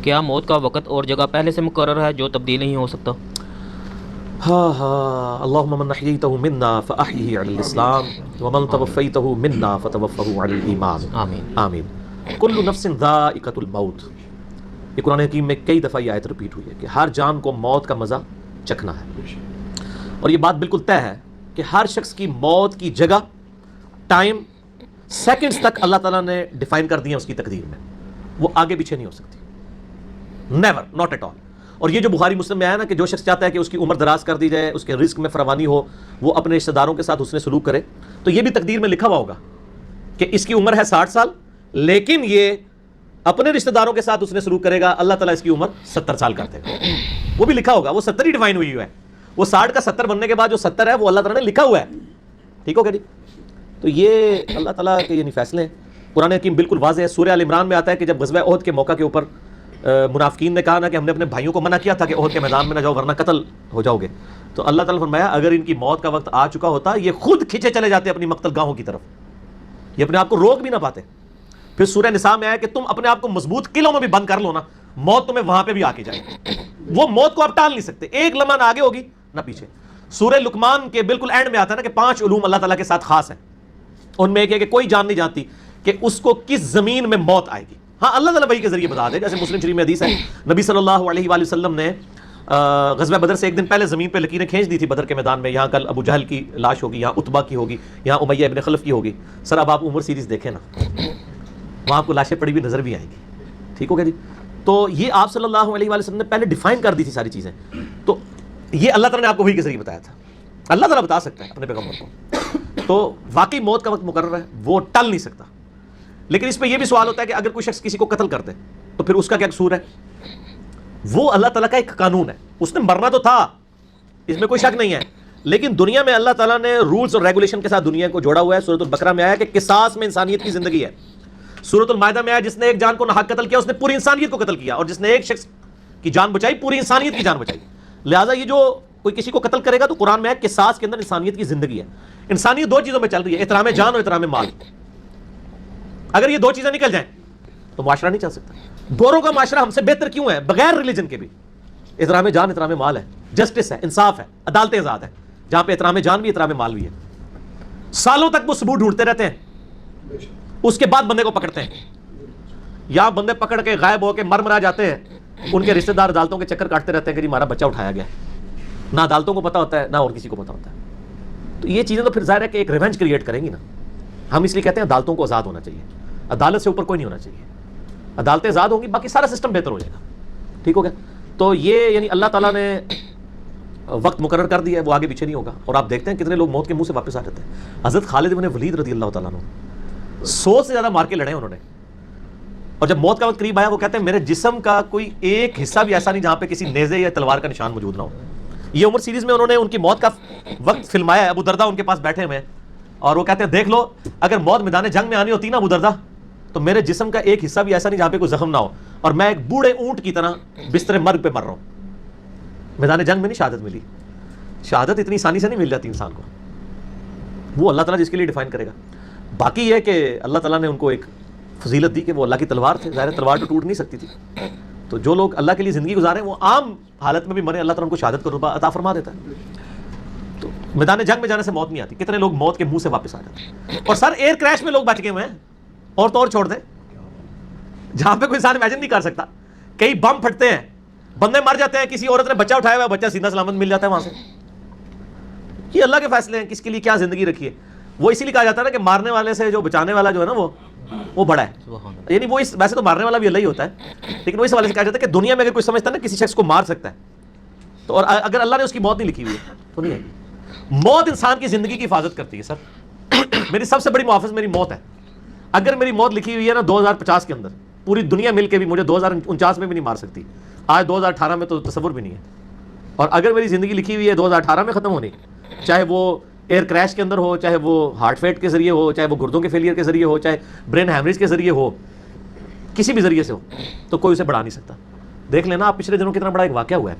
کیا موت کا وقت اور جگہ پہلے سے مقرر ہے جو تبدیل نہیں ہو سکتا؟ اللہم من احییتہ منا فاحیہ علی الاسلام ومن توفیتہ منا فتوفہ علی الایمان آمین آمین۔ کل نفس ذائقۃ الموت، یہ قرآن حکیم میں کئی دفعہ یہ آیت ریپیٹ ہوئی ہے کہ ہر جان کو موت کا مزہ چکھنا ہے، اور یہ بات بالکل طے ہے کہ ہر شخص کی موت کی جگہ، ٹائم، سیکنڈز تک اللہ تعالیٰ نے ڈیفائن کر دیا اس کی تقدیر میں، وہ آگے پیچھے نہیں ہو سکتی، نیور، ناٹ ایٹ آل۔ اور یہ جو بخاری مسلم میں آیا نا کہ جو شخص چاہتا ہے کہ اس کی عمر دراز کر دی جائے، اس کے رزق میں فراوانی ہو، وہ اپنے رشتہ داروں کے ساتھ حسن سلوک کرے، تو یہ بھی تقدیر میں لکھا ہوا ہوگا کہ اس کی عمر ہے 60 سال، لیکن یہ اپنے رشتہ داروں کے ساتھ حسن سلوک کرے گا، اللہ تعالیٰ اس کی عمر 70 سال کر دے گا، وہ بھی لکھا ہوگا، وہ 70 ہی ڈیفائن ہوئی ہے، وہ 60 کا 70 بننے کے بعد جو 70 ہے وہ اللہ تعالیٰ نے لکھا ہوا ہے، ٹھیک ہو گیا جی؟ تو یہ اللہ تعالیٰ کے یعنی فیصلے ہیں، قرآن حکیم بالکل واضح ہے۔ سورہ آل عمران میں آتا ہے کہ جب غزوہ احد کے موقع کے اوپر منافقین نے کہا نا کہ ہم نے اپنے بھائیوں کو منع کیا تھا کہ احد کے میدان میں نہ جاؤ ورنہ قتل ہو جاؤ گے، تو اللہ تعالیٰ نے فرمایا اگر ان کی موت کا وقت آ چکا ہوتا یہ خود کھنچے چلے جاتے اپنی مقتل گاہوں کی طرف، یہ اپنے آپ کو روک بھی نہ پاتے۔ پھر سورہ نساء میں آیا کہ تم اپنے آپ کو مضبوط قلعوں میں بھی بند کر لو نا، موت تمہیں وہاں پہ بھی آ کے جائے گی، وہ موت کو آپ ٹال نہیں سکتے، ایک لمحہ نہ آگے ہوگی نہ پیچھے۔ سورہ لقمان کے بالکل اینڈ میں آتا ہے نا کہ 5 علوم اللہ تعالیٰ کے ساتھ خاص ہیں، ان میں ایک ہے کہ کوئی جان نہیں جانتی کہ اس کو کس زمین میں موت آئے گی، ہاں اللہ تعالیٰ وحی کے ذریعے بتا دے، جیسے مسلم شریف میں حدیث ہے نبی صلی اللہ علیہ وآلہ وسلم نے غزوہ بدر سے ایک دن پہلے زمین پہ لکیریں کھینچ دی تھی بدر کے میدان میں، یہاں کل ابو جہل کی لاش ہوگی، یہاں عتبہ کی ہوگی، یہاں امیہ ابن خلف کی ہوگی۔ سر اب آپ عمر سیریز دیکھیں نا، وہاں آپ کو لاشیں پڑی ہوئی نظر بھی آئیں گی، ٹھیک ہو گیا جی؟ تو یہ آپ صلی اللہ علیہ وآلہ وسلم نے پہلے ڈیفائن کر دی تھی ساری چیزیں، تو یہ اللہ تعالیٰ نے آپ کو وحی کے ذریعے بتایا تھا، اللہ تعالیٰ بتا سکتا ہے اپنے پیغمبر کو، تو واقعی موت کا وقت مقرر ہے، وہ ٹل نہیں سکتا۔ لیکن اس پہ یہ بھی سوال ہوتا ہے کہ اگر کوئی شخص کسی کو قتل کر دے تو پھر اس کا کیا قصور ہے؟ وہ اللہ تعالیٰ کا ایک قانون ہے، اس نے مرنا تو تھا، اس میں کوئی شک نہیں ہے، لیکن دنیا میں اللہ تعالیٰ نے رولز اور ریگولیشن کے ساتھ دنیا کو جوڑا ہوا ہے۔ سورۃ البقرہ میں آیا کہ قصاص میں انسانیت کی زندگی ہے، سورۃ المائدہ میں آیا جس نے ایک جان کو ناحق قتل کیا اس نے پوری انسانیت کو قتل کیا، اور جس نے ایک شخص کی جان بچائی پوری انسانیت کی جان بچائی۔ لہٰذا یہ جو کوئی کسی کو قتل کرے گا تو قرآن میں ہے قصاص کے اندر انسانیت کی زندگی ہے۔ انسانیت 2 چیزوں میں چل رہی ہے، احترام جان اور احترام مال، اگر یہ 2 چیزیں نکل جائیں تو معاشرہ نہیں چل سکتا۔ گوروں کا معاشرہ ہم سے بہتر کیوں ہے؟ بغیر ریلیجن کے بھی احترام جان احترام مال ہے، جسٹس ہے، انصاف ہے، عدالتیں آزاد ہیں، جہاں پہ احترام جان بھی احترام مال بھی ہے۔ سالوں تک وہ ثبوت ڈھونڈتے رہتے ہیں، اس کے بعد بندے کو پکڑتے ہیں، یا بندے پکڑ کے غائب ہو کے مرا جاتے ہیں، ان کے رشتہ دار عدالتوں کے چکر کاٹتے رہتے ہیں کہ جی ہمارا بچہ اٹھایا گیا، نہ عدالتوں کو پتا ہوتا ہے نہ اور کسی کو پتا ہوتا ہے۔ تو یہ چیزیں تو پھر ظاہر ہے کہ ایک ریونج کریٹ کریں گی نا، ہم اس لیے کہتے ہیں عدالتوں کو آزاد ہونا چاہیے، عدالت سے اوپر کوئی نہیں ہونا چاہیے، عدالتیں آزاد ہوں گی باقی سارا سسٹم بہتر ہو جائے گا، ٹھیک ہو گیا؟ تو یہ یعنی اللہ تعالیٰ نے وقت مقرر کر دیا ہے، وہ آگے پیچھے نہیں ہوگا، اور آپ دیکھتے ہیں کتنے لوگ موت کے منہ سے واپس آ جاتے ہیں۔ حضرت خالد بن ولید رضی اللہ تعالیٰ عنہ 100 سے زیادہ مار کے لڑے انہوں نے، اور جب موت کا وقت قریب آیا وہ کہتے ہیں میرے جسم کا کوئی ایک حصہ بھی ایسا نہیں جہاں پہ کسی نیزے یا تلوار کا نشان موجود نہ ہو۔ یہ عمر سیریز میں انہوں نے ان کی موت کا وقت فلمایا ہے، ابو دردہ ان کے پاس بیٹھے ہوئے ہیں، اور وہ کہتے ہیں دیکھ لو اگر موت میدان جنگ میں آنی ہوتی نا ابو دردہ، تو میرے جسم کا ایک حصہ بھی ایسا نہیں جہاں پہ کوئی زخم نہ ہو، اور میں ایک بوڑھے اونٹ کی طرح بستر مرگ پہ مر رہا ہوں۔ میدان جنگ میں نہیں شہادت ملی، شہادت اتنی آسانی سے نہیں مل جاتی انسان کو، وہ اللہ تعالیٰ جس کے لیے ڈیفائن کرے گا۔ باقی یہ کہ اللہ تعالیٰ نے ان کو ایک فضیلت دی کہ وہ اللہ کی تلوار تھے، ظاہر تلوار تو ٹوٹ نہیں سکتی تھی، تو جو لوگ اللہ کے لیے زندگی گزارے وہ عام حالت میں بھی مرے اللہ تعالیٰ ان کو شہادت کا رتبہ عطا فرما دیتا ہے۔ تو میدان جنگ میں جانے سے موت نہیں آتی، کتنے لوگ موت کے منہ سے واپس آ جاتے ہیں، اور سر ایئر کریش میں لوگ بچ گئے ہوئے ہیں، اور تو اور چھوڑ دیں جہاں پہ کوئی انسان امیجن نہیں کر سکتا، کئی بم پھٹتے ہیں، بندے مر جاتے ہیں، کسی عورت نے بچہ اٹھایا ہوا ہے، بچہ سیدھا سلامت مل جاتا ہے وہاں سے۔ یہ اللہ کے فیصلے ہیں کس کے لیے کیا زندگی رکھی ہے۔ وہ اسی لیے کہا جاتا ہے نا کہ مارنے والے سے جو بچانے والا جو ہے نا وہ بڑا ہے، یعنی وہ ویسے تو مارنے والا بھی اللہ ہی ہوتا ہے، لیکن وہ اس حوالے سے کہا جاتا ہے کہ دنیا میں اگر کوئی سمجھتا ہے نا کسی شخص کو مار سکتا ہے تو، اور اگر اللہ نے اس کی موت نہیں لکھی ہوئی ہے تو نہیں ہے۔ موت انسان کی زندگی کی حفاظت کرتی ہے سر، میری سب سے بڑی محافظ میری موت ہے۔ اگر میری موت لکھی ہوئی ہے نا 2050 کے اندر، پوری دنیا مل کے بھی مجھے 2049 میں بھی نہیں مار سکتی، آج 2018 میں تو تصور بھی نہیں ہے، اور اگر میری زندگی لکھی ہوئی ہے 2018 میں ختم ہونی، چاہے وہ ایئر کریش کے اندر ہو، چاہے وہ ہارٹ فیٹ کے ذریعے ہو، چاہے وہ گردوں کے فیلئر کے ذریعے ہو، چاہے برین ہیمریج کے ذریعے ہو، کسی بھی ذریعے سے ہو، تو کوئی اسے بڑھا نہیں سکتا۔ دیکھ لینا آپ پچھلے دنوں کتنا بڑا ایک واقعہ ہوا ہے،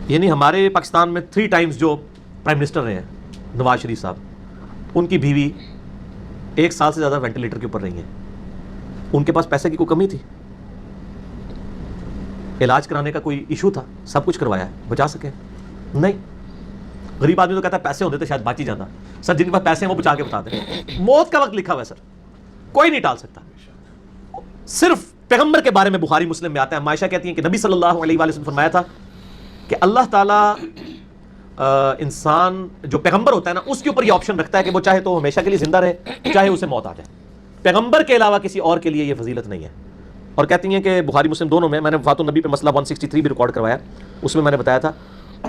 یعنی ہمارے پاکستان میں 3 ٹائمز جو پرائم منسٹر رہے ہیں نواز شریف صاحب، ان کی بیوی 1 سال سے زیادہ وینٹیلیٹر کے اوپر رہی ہیں، ان کے پاس پیسے کی کوئی کمی تھی؟ علاج کرانے کا کوئی ایشو تھا؟ سب کچھ کروایا ہے، بچا سکے؟ نہیں. غریب آدمی تو کہتا ہے پیسے ہوتے تو شاید بچ ہی جاتا. سر جن کے پاس پیسے ہیں وہ بچا کے بتا دیں. موت کا وقت لکھا ہوا ہے سر، کوئی نہیں ٹال سکتا. صرف پیغمبر کے بارے میں بخاری مسلم میں آتا ہے، عائشہ کہتی ہیں کہ نبی صلی اللہ علیہ وآلہ وسلم فرمایا تھا کہ اللہ تعالیٰ انسان جو پیغمبر ہوتا ہے نا اس کے اوپر یہ آپشن رکھتا ہے کہ وہ چاہے تو ہمیشہ کے لیے زندہ رہے، چاہے اسے موت آ جائے. پیغمبر کے علاوہ کسی اور کے لیے یہ فضیلت نہیں ہے. اور کہتی ہیں کہ بخاری مسلم دونوں میں نے وفات النبی پہ مسئلہ 163 بھی ریکارڈ کروایا، اس میں نے بتایا تھا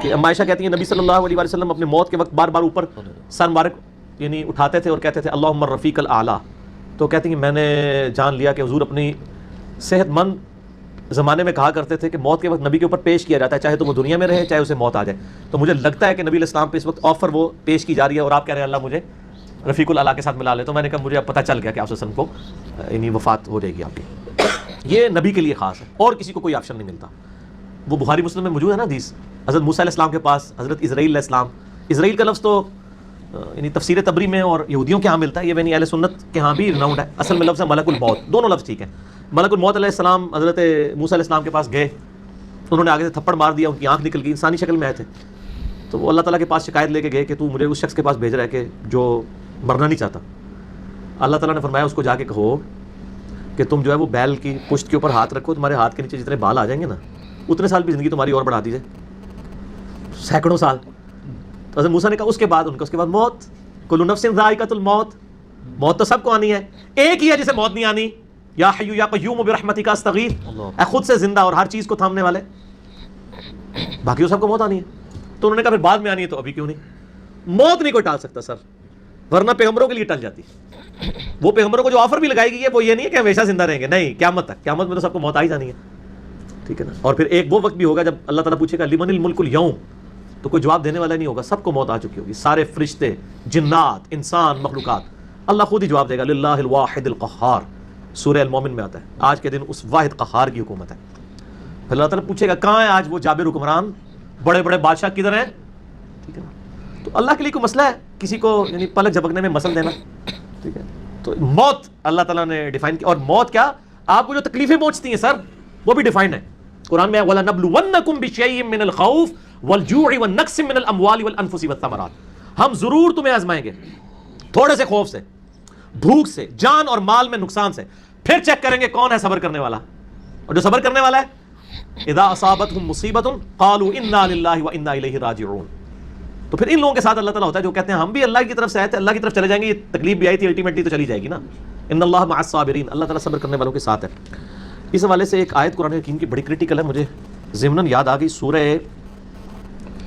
کہ عائشہ کہتی ہیں نبی صلی اللہ علیہ وآلہ وسلم اپنے موت کے وقت بار بار اوپر سر مبارک یعنی اٹھاتے تھے اور کہتے تھے اللہم الرفیق الاعلیٰ. تو کہتی ہیں میں نے جان لیا کہ حضور اپنی صحت مند زمانے میں کہا کرتے تھے کہ موت کے وقت نبی کے اوپر پیش کیا جاتا ہے، چاہے تو وہ دنیا میں رہے چاہے اسے موت آ جائے. تو مجھے لگتا ہے کہ نبی علیہ السلام پہ اس وقت آفر وہ پیش کی جا رہی ہے اور آپ کہہ رہے ہیں اللہ مجھے رفیق الاعلیٰ کے ساتھ ملا لے. تو میں نے کہا مجھے اب پتہ چل گیا کہ آپ وسلم کو یعنی وفات ہو جائے گی آپ کی. یہ نبی کے لیے خاص ہے اور کسی کو کوئی آپشن نہیں ملتا. وہ بخاری مسلم میں موجود ہے نا حدیث، حضرت موسیٰ علیہ السلام کے پاس حضرت اسرائیل علیہ السلام. اسرائیل کا لفظ تو یعنی تفسیر تبری میں اور یہودیوں کے ہاں ملتا ہے، یہ یعنی اہل سنت کے ہاں بھی رناؤنڈ ہے. اصل میں لفظ ہے ملک الموت، دونوں لفظ ٹھیک ہے. ملک الموت علیہ السلام حضرت موسیٰ علیہ السلام کے پاس گئے، انہوں نے آگے سے تھپڑ مار دیا، ان کی آنکھ نکل گئی، انسانی شکل میں آئے تھے. تو وہ اللہ تعالیٰ کے پاس شکایت لے کے گئے کہ تو مجھے اس شخص کے پاس بھیج رہا ہے کہ جو مرنا نہیں چاہتا. اللہ تعالیٰ نے فرمایا اس کو جا کے کہو کہ تم جو ہے وہ بیل کی پشت کے اوپر ہاتھ رکھو، تمہارے ہاتھ کے نیچے جتنے بال آ جائیں گے نا اتنے سال بھی زندگی تمہاری اور بڑھا دی جائے، سینکڑوں سال. تو حضرت موسیٰ نے کہا اس کے بعد موت، کل نفس ذائقۃ الموت، موت تو سب کو آنی ہے، ایک ہی ہے جسے موت نہیں آنی. یا حی یا قیوم برحمتک استغیث، اے خود سے زندہ اور ہر چیز کو تھامنے والے، باقی تو سب کو موت آنی ہے. تو انہوں نے کہا پھر بعد میں آنی ہے تو ابھی کیوں نہیں؟ موت نہیں کوئی ٹال سکتا سر، ورنہ پیغمبروں کے لیے ٹل جاتی. وہ پیغمبروں کو جو آفر بھی لگائی گئی ہے وہ یہ نہیں ہے کہ ہمیشہ زندہ رہیں گے، نہیں، قیامت تک. قیامت میں تو سب کو موت آ ہی جانی ہے، ٹھیک ہے نا. اور پھر ایک وہ وقت بھی ہوگا جب اللہ تعالیٰ پوچھے گا لمن الملک اليوم، تو کوئی جواب دینے والا نہیں ہوگا، سب کو موت آ چکی ہوگی، سارے فرشتے، جنات، انسان، مخلوقات. اللہ خود ہی جواب دے گا للہ الواحد القہار، سورہ المومن میں آتا ہے. آج کے دن اس واحد قہار کی حکومت ہے. پھر اللہ تعالیٰ پوچھے گا کہاں ہے آج وہ جابر حکمران، بڑے بڑے بادشاہ کدھر ہیں، ٹھیک ہے نا. تو اللہ کے لیے کوئی مسئلہ ہے کسی کو یعنی پلک جھپکنے میں مسل دینا، ٹھیک ہے. تو موت اللہ تعالیٰ نے ڈیفائن کی. اور موت کیا، آپ کو جو تکلیفیں پہنچتی ہیں سر وہ بھی ڈیفائن ہے. قرآن میں وَلَنَبْلُوَنَّكُمْ بِشَيْءٍ مِّنَ الْخَوْفِ وَالْجُوعِ وَالنَّقْصِ مِّنَ الْأَمْوَالِ وَالْأَنفُسِ وَالثَّمَرَاتِ، ہم ضرور تمہیں آزمائیں گے تھوڑے سے خوف سے، بھوک سے، جان اور مال میں نقصان سے. پھر چیک کریں گے کون ہے صبر کرنے والا. اور جو صبر کرنے والا ہے اذا اصابتهم مصیبۃ قالوا انا للہ وانا الیہ راجعون. تو پھر ان لوگوں کے ساتھ اللہ تعالیٰ ہوتا ہے جو کہتے ہیں ہم بھی اللہ کی طرف سے آئے تھے، اللہ کی طرف چلے جائیں گے، یہ تکلیف بھی آئی تھی الٹیمیٹلی تو چلی جائے گی نا. ان اللہ مع الصابرین، اللہ تعالیٰ صبر کرنے والوں کے ساتھ ہے. اس حوالے سے ایک آیت قرآن حکیم کی بڑی کریٹیکل ہے، مجھے ضمناً یاد آ گئی، سورہ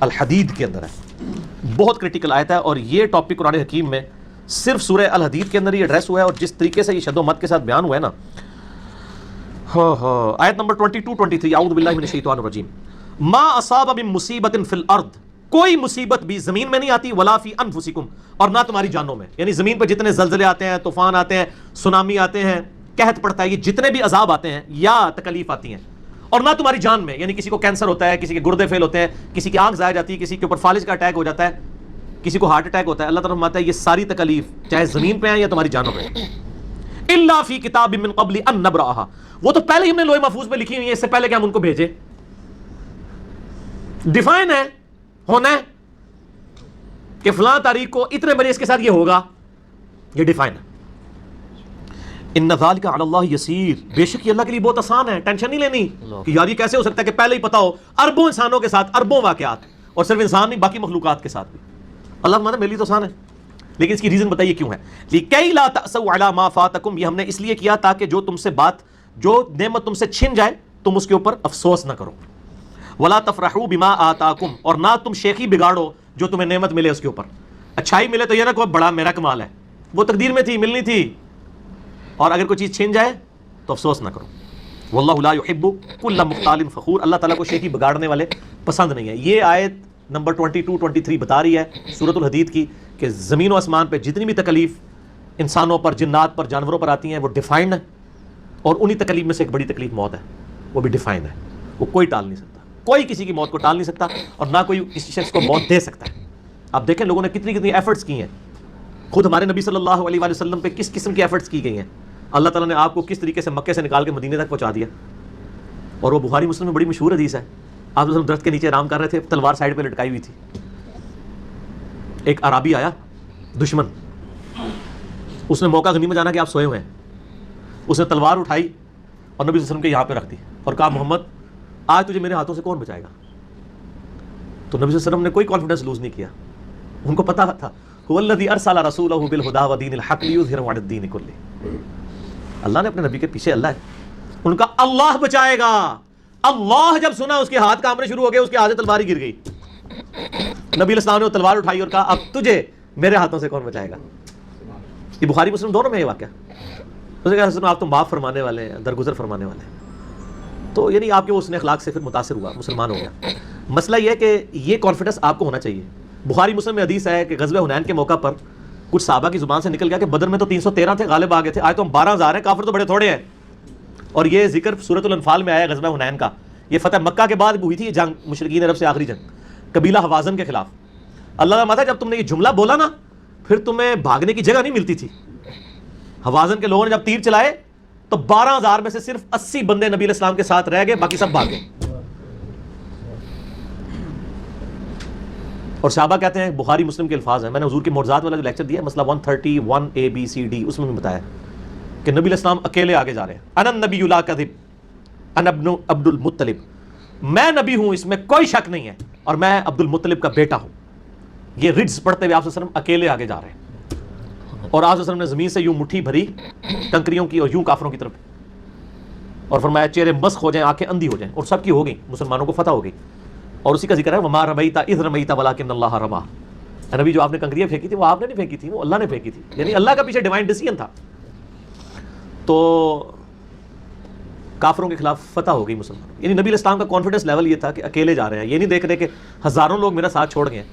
الحدید کے اندر ہے، بہت کریٹیکل آیت ہے. اور یہ ٹاپک قرآن حکیم میں صرف سورہ الحدید کے اندر ہی ایڈریس ہوا ہے، اور جس طریقے سے یہ شد و مت کے ساتھ بیان ہوا ہے نا، آیت نمبر 22-23 اعوذ باللہ من الشیطان الرجیم ما اصاب من مصیبت فی الارض، کوئی مصیبت بھی زمین میں نہیں آتی، ولا فی انفسکم، اور نہ تمہاری جانوں میں. یعنی زمین پر جتنے زلزلے آتے ہیں، طوفان آتے ہیں، سونامی آتے ہیں، قحط پڑتا ہے، یہ جتنے بھی عذاب آتے ہیں یا تکلیف آتی ہیں، اور نہ تمہاری جان میں. یعنی کسی کو کینسر ہوتا ہے، کسی کے گردے فیل ہوتے ہیں، کسی کی آنکھ ضائع جاتی ہے، کسی کے اوپر فالج کا اٹیک ہو جاتا ہے، کسی کو ہارٹ اٹیک ہوتا ہے. اللہ تعالیٰ فرماتا ہے یہ ساری تکلیف چاہے زمین پہ ہیں یا تمہاری جانوں پہ، الا فی کتاب من قبل ان نبرأھا، وہ تو پہلے ہی ہم نے لوح محفوظ میں لکھی ہوئی ہے، اس سے پہلے کہ ہم ان کو بھیجے. ڈیفائن ہے، ہونا ہے کہ فلاں تاریخ کو اتنے بجے اس کے ساتھ یہ ہوگا، یہ ڈیفائن ہے. ان ذالک علی اللہ یسیر، بے شک یہ اللہ کے لیے بہت آسان ہے. ٹینشن نہیں لینی کہ یار یہ کیسے ہو سکتا ہے کہ پہلے ہی پتا ہو اربوں انسانوں کے ساتھ اربوں واقعات، اور صرف انسان نہیں باقی مخلوقات کے ساتھ بھی. اللہ مانا میرے لیے تو آسان ہے، لیکن اس کی ریزن بتائیے کیوں ہے. لِكَيْ لَا تَأْسَوْا عَلَىٰ مَا فَاتَكُمْ، یہ ہم نے اس لیے کیا تاکہ جو تم سے جو نعمت تم سے چھن جائے تم اس کے اوپر افسوس نہ کرو. وَلَا تَفْرَحُوا بِمَا آتَاكُمْ، اور نہ تم شیخی بگاڑو جو تمہیں نعمت ملے اس کے اوپر. اچھائی ملے تو یہ نہ کوئی بڑا میرا کمال ہے، وہ تقدیر میں تھی، ملنی تھی. اور اگر کوئی چیز چھن جائے تو افسوس نہ کرو. وَاللَّهُ لَا يُحِبُّ كُلَّ مُخْتَالٍ فَخُورٍ، اللہ تعالیٰ کو شیخی بگاڑنے والے پسند نہیں ہے. یہ آیت نمبر 22-23 بتا رہی ہے سورۃ الحدید کی کہ زمین و آسمان پہ جتنی بھی تکلیف انسانوں پر، جنات پر، جانوروں پر آتی ہیں وہ ڈیفائنڈ ہے. اور انہی تکلیف میں سے ایک بڑی تکلیف موت ہے، وہ بھی ڈیفائن ہے، وہ کوئی ٹال نہیں سکتا. کوئی کسی کی موت کو ٹال نہیں سکتا، اور نہ کوئی کسی شخص کو موت دے سکتا ہے. آپ دیکھیں لوگوں نے کتنی ایفرٹس کی ہیں، خود ہمارے نبی صلی اللہ علیہ وآلہ وسلم پہ کس قسم کی ایفرٹس کی گئی ہیں. اللہ تعالیٰ نے آپ کو کس طریقے سے مکے سے نکال کے مدینے تک پہنچا دیا. اور وہ بخاری مسلم میں بڑی مشہور حدیث ہے. آپ درخت کے نیچے آرام کر رہے تھے, تلوار سائڈ پہ لٹکائی ہوئی تھی. ایک عرابی آیا دشمن, اس نے موقع غنیمت جانا کہ آپ سوئے ہوئے ہیں, اس نے تلوار اٹھائی اور نبی صلی اللہ علیہ وسلم کے یہاں پہ رکھ دی اور کہا محمد آج تجھے میرے ہاتھوں سے کون بچائے گا. تو نبی صلی اللہ علیہ وسلم نے کوئی کانفیڈنس لوز نہیں کیا, ان کو پتا تھا هو الذی ارسل رسولہ بالہدی ودین الحق لیظہرہ علی الدین کلہ. اللہ نے اپنے نبی کے پیچھے اللہ ہے. ان کا اللہ بچائے گا. اللہ جب سنا اس کے ہاتھ کانپنے شروع ہو گئے, اس کے ہاتھ سے تلوار ہی گر گئی. نبی علیہ السلام نے وہ تلوار اٹھائی اور کہا اب تجھے میرے ہاتھوں سے کون بچائے گا. یہ بخاری مسلم دونوں میں یہ واقعہ. اس نے کہا آپ تو معاف فرمانے والے ہیں, درگزر فرمانے والے ہیں. تو یعنی آپ کے اس نے اخلاق سے پھر متاثر ہوا, مسلمان ہو گیا. مسئلہ یہ ہے کہ یہ کانفیڈنس آپ کو ہونا چاہیے. بخاری مسلم میں حدیث ہے کہ غزوہ حنین کے موقع پر کچھ صحابہ کی زبان سے نکل گیا کہ بدر میں تو 313 تھے, غالب آ گئے تھے, آج تو ہم 12,000 ہیں, کافر تو بڑے تھوڑے ہیں. اور یہ ذکر سورۃ الانفال میں آیا غزوہ حنین کا. یہ فتح مکہ کے بعد ہوئی تھی یہ جنگ, مشرکین عرب سے آخری جنگ, قبیلہ حوازن کے خلاف. اللہ نے ماتا جب تم نے یہ جملہ بولا نا, پھر تمہیں بھاگنے کی جگہ نہیں ملتی تھی. حوازن کے لوگوں نے جب تیر چلائے تو 12,000 میں سے صرف 80 بندے نبی علیہ السلام کے ساتھ رہ گئے, باقی سب بھاگے. اور صحابہ کہتے ہیں, بخاری مسلم کے الفاظ ہیں, میں نے حضور کے معجزات والا جو لیکچر دیا ہے مسئلہ 131 ABCD, اس میں بھی بتایا کہ نبی علیہ السلام اکیلے آگے جا رہے ہیں. انا النبی لا کذب انا ابن عبد المطلب, میں نبی ہوں اس میں کوئی شک نہیں ہے, اور میں عبد المطلب کا بیٹا ہوں. یہ رڈز پڑھتے ہوئے آپ صلی اللہ علیہ وسلم اکیلے آگے جا رہے ہیں, اور آپ صلی اللہ علیہ وسلم نے زمین سے یوں مٹھی بھری کنکریوں کی اور یوں کافروں کی طرف, اور فرمایا چہرے مسخ ہو جائیں, آنکھیں اندھی ہو جائیں, اور سب کی ہو گئی, مسلمانوں کو فتح ہو گئی. اور اسی کا ذکر ہے وما رمیت اذ رمیت ولکن اللہ رما. نبی جو آپ نے کنکریاں پھینکی تھی وہ آپ نے نہیں پھینکی تھی, وہ اللہ نے پھینکی تھی. یعنی اللہ کا پیچھے ڈیوائن ڈیسیژن تھا. تو کافروں کے خلاف فتح ہو گئی مسلمانوں. یعنی نبی علیہ السلام کا کانفیڈنس لیول یہ تھا کہ اکیلے جا رہے ہیں, یہ نہیں دیکھ رہے کہ ہزاروں لوگ میرا ساتھ چھوڑ گئے,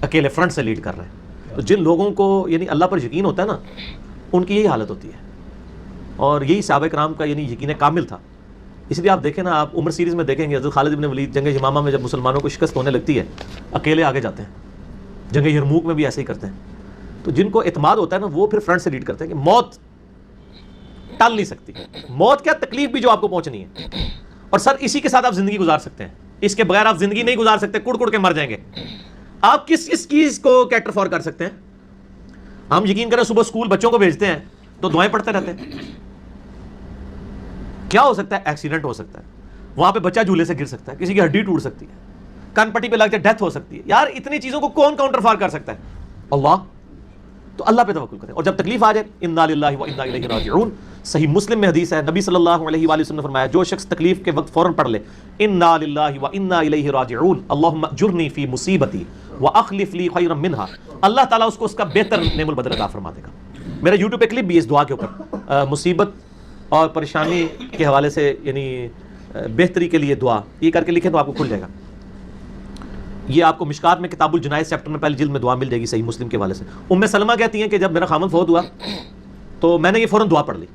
اکیلے فرنٹ سے لیڈ کر رہے ہیں. تو جن لوگوں کو یعنی اللہ پر یقین ہوتا ہے نا, ان کی یہی حالت ہوتی ہے. اور یہی صحابہ کرام کا یعنی یقین کامل تھا. اس لیے آپ دیکھیں نا, آپ عمر سیریز میں دیکھیں گے حضرت خالد بن ولید جنگ یمامہ میں جب مسلمانوں کو شکست ہونے لگتی ہے اکیلے آگے جاتے ہیں. جنگ یرموک میں بھی ایسے ہی کرتے ہیں. تو جن کو اعتماد ہوتا ہے نا وہ پھر فرنٹ سے لیڈ کرتے ہیں کہ موت ٹل نہیں سکتی. موت کیا, تکلیف بھی جو آپ کو پہنچنی ہے, اور سر اسی کے ساتھ آپ زندگی گزار سکتے ہیں. اس کے بغیر آپ زندگی نہیں گزار سکتے, کڑ کڑ کے مر جائیں گے. آپ کس چیز کو کیٹر فار کر سکتے ہیں. ہم یقین کریں صبح اسکول بچوں کو بھیجتے ہیں تو دعائیں پڑھتے رہتے ہیں. کیا ہو سکتا ہے, ایکسیڈنٹ ہو سکتا ہے, وہاں پہ بچہ جھولے سے گر سکتا ہے, کسی کی ہڈی ٹوٹ سکتی ہے, کان پٹی پہ لگ کے ڈیتھ ہو سکتی ہے. یار اتنی چیزوں کو کون کاؤنٹر فار کر سکتا ہے؟ اللہ. تو اللہ پہ توکل کریں, اور جب تکلیف آ جائے انا للہ و انا الیہ راجعون. صحیح مسلم میں حدیث ہے, نبی صلی اللہ علیہ وآلہ وسلم نے فرمایا جو شخص تکلیف کے وقت فوراً پڑھ لے انا للہ و انا الیہ راجعون اللہم اجرنی فی مصیبتی واخلف لی خیرا منہا, اللہ تعالیٰ اس کو اس کا بہتر نعم البدل عطا فرما دے گا. میرا یوٹیوب پہ کلپ بھی اس دعا کے اوپر, مصیبت اور پریشانی کے حوالے سے یعنی بہتری کے لیے دعا, یہ کر کے لکھیں تو آپ کو کھل جائے گا. یہ آپ کو مشکات میں کتاب الجنائز چیپٹر میں پہلی جلد میں دعا مل جائے گی صحیح مسلم کے حوالے سے. ام سلمہ کہتی ہیں کہ جب میرا خامن فوت ہوا تو میں نے یہ فوراً دعا پڑھ لی,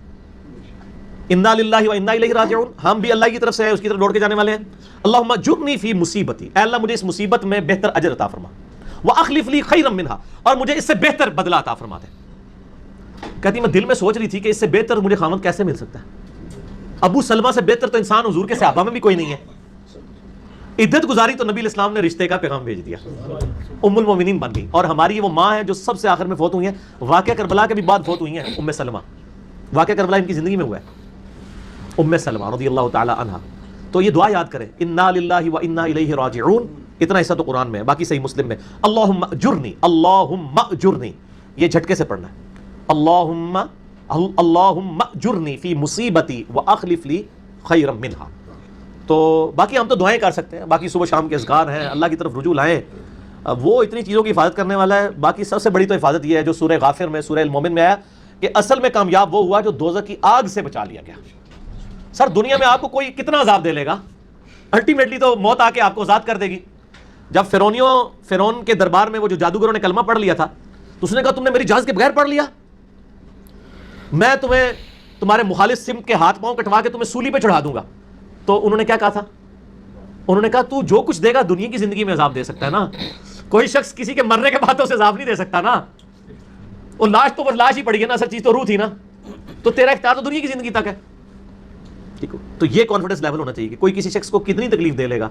انا للہ و انا الیہ راجعون, ہم بھی اللہ کی طرف سے ہیں, اس کی طرف لوٹ کے جانے والے ہیں. اللہم اجرنی فی مصیبتی, اے اللہ مجھے اس مصیبت میں بہتر اجر عطا فرما, واخلف لی خیرا منہا, اور مجھے اس سے بہتر بدلہ عطا فرما دے. کہتی میں دل میں سوچ رہی تھی کہ اس سے بہتر مجھے خامن کیسے مل سکتا ہے. ابو سلمہ سے بہتر تو انسان حضور کے صحابہ میں بھی کوئی نہیں ہے. عدت گزاری تو نبی علیہ السلام نے رشتے کا پیغام بھیج دیا, ام المومنین بن گئی. اور ہماری وہ ماں ہے جو سب سے آخر میں فوت ہوئی ہیں, واقعہ کربلا کے بھی بعد فوت ہوئی ہیں, ام سلمہ. واقعہ کربلا ان کی زندگی میں ہوا ہے, ام سلمہ رضی اللہ تعالی عنہا. تو یہ دعا یاد کریں, انا للہ و انا الیہ راجعون. اتنا حصہ تو قرآن میں ہے, باقی صحیح مسلم میں اللہم اجرنی, اللہم اجرنی, یہ جھٹکے سے پڑھنا ہے. اللہم اجرنی فی مصیبتی واخلف لی خیرا منہا. تو باقی ہم تو دعائیں کر سکتے ہیں, باقی صبح شام کے اذکار ہیں, اللہ کی طرف رجوع لائیں, وہ اتنی چیزوں کی حفاظت کرنے والا ہے. باقی سب سے بڑی تو حفاظت یہ ہے جو سورہ غافر میں سورہ المومن میں آیا کہ اصل میں کامیاب وہ ہوا جو دوزخ کی آگ سے بچا لیا گیا. سر دنیا میں آپ کو کوئی کتنا عذاب دے لے گا, الٹیمیٹلی تو موت آ کے آپ کو آزاد کر دے گی. جب فرعون کے دربار میں وہ جو جادوگروں نے کلمہ پڑھ لیا تھا تو اس نے کہا تم نے میری اجازت کے بغیر پڑھ لیا, میں تمہیں تمہارے مخالف سمت کے ہاتھ پاؤں کٹوا کے تمہیں سولی پہ چڑھا دوں گا. تو انہوں نے کیا کہا تھا, انہوں نے کہا تو جو کچھ دے گا دنیا کی زندگی میں عذاب دے سکتا ہے نا, کوئی شخص کسی کے مرنے کے بعد تو اسے عذاب نہیں دے سکتا نا. وہ لاش تو بس لاش ہی پڑی ہے نا, اصل چیز تو روح تھی نا, تو تیرا اختیار تو دنیا کی زندگی تک ہے. ٹھیک ہو. تو یہ کانفیڈنس لیول ہونا چاہیے کہ کوئی کسی شخص کو کتنی تکلیف دے لے گا،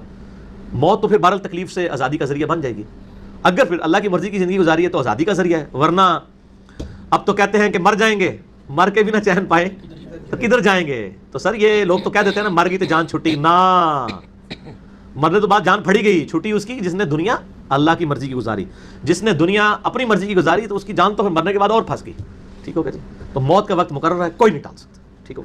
موت تو پھر بہرحال تکلیف سے آزادی کا ذریعہ بن جائے گی. اگر پھر اللہ کی مرضی کی زندگی گزاری ہے تو آزادی کا ذریعہ ہے. ورنہ اب تو کہتے ہیں کہ مر جائیں گے، مر کے بھی نہ چین پائے تو کدھر جائیں گے. تو سر یہ لوگ تو کہہ دیتے ہیں نا مر گئی تو جان چھٹی، نہ مرنے تو بعد جان پھڑی گئی. چھٹی اس کی جس نے دنیا اللہ کی مرضی کی گزاری، جس نے دنیا اپنی مرضی کی گزاری تو اس کی جان تو پھر مرنے کے بعد اور پھنس گئی. ٹھیک ہو گیا جی. تو موت کا وقت مقرر ہے، کوئی نہیں ٹال سکتا. ٹھیک ہو.